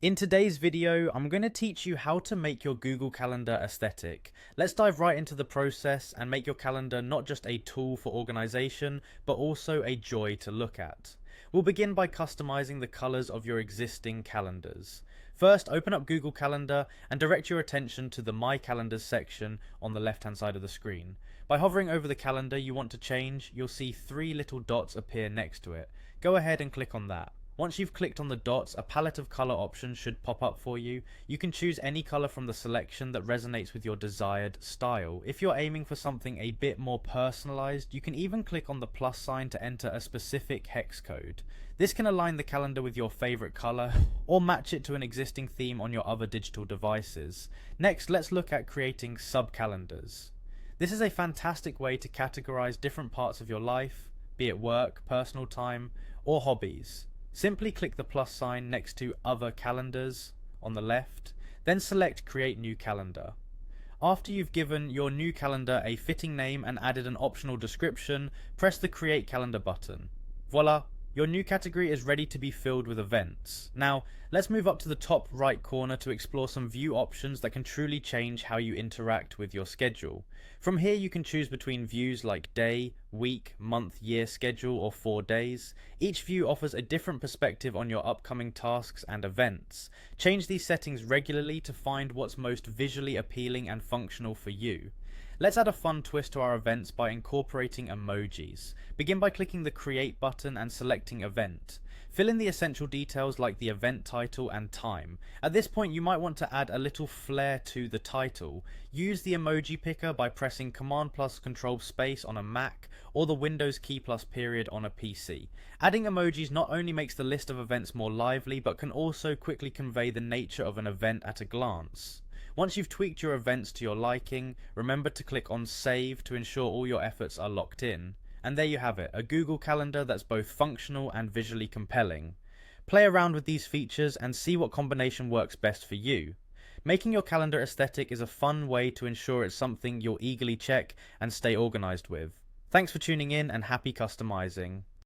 In today's video, I'm going to teach you how to make your Google Calendar aesthetic. Let's dive right into the process and make your calendar not just a tool for organization, but also a joy to look at. We'll begin by customizing the colors of your existing calendars. First, open up Google Calendar and direct your attention to the My Calendars section on the left-hand side of the screen. By hovering over the calendar you want to change, you'll see three little dots appear next to it. Go ahead and click on that. Once you've clicked on the dots, a palette of color options should pop up for you. You can choose any color from the selection that resonates with your desired style. If you're aiming for something a bit more personalized, you can even click on the plus sign to enter a specific hex code. This can align the calendar with your favorite color or match it to an existing theme on your other digital devices. Next, let's look at creating sub-calendars. This is a fantastic way to categorize different parts of your life, be it work, personal time, or hobbies. Simply click the plus sign next to Other Calendars on the left, then select Create New Calendar. After you've given your new calendar a fitting name and added an optional description, press the Create Calendar button. Voila! Your new category is ready to be filled with events. Now, let's move up to the top right corner to explore some view options that can truly change how you interact with your schedule. From here you can choose between views like day, week, month, year, schedule, or 4 days. Each view offers a different perspective on your upcoming tasks and events. Change these settings regularly to find what's most visually appealing and functional for you. Let's add a fun twist to our events by incorporating emojis. Begin by clicking the Create button and selecting Event. Fill in the essential details like the event title and time. At this point you might want to add a little flair to the title. Use the emoji picker by pressing Command plus Control space on a Mac or the Windows key plus period on a PC. Adding emojis not only makes the list of events more lively, but can also quickly convey the nature of an event at a glance. Once you've tweaked your events to your liking, remember to click on Save to ensure all your efforts are locked in. And there you have it, a Google Calendar that's both functional and visually compelling. Play around with these features and see what combination works best for you. Making your calendar aesthetic is a fun way to ensure it's something you'll eagerly check and stay organized with. Thanks for tuning in and happy customizing.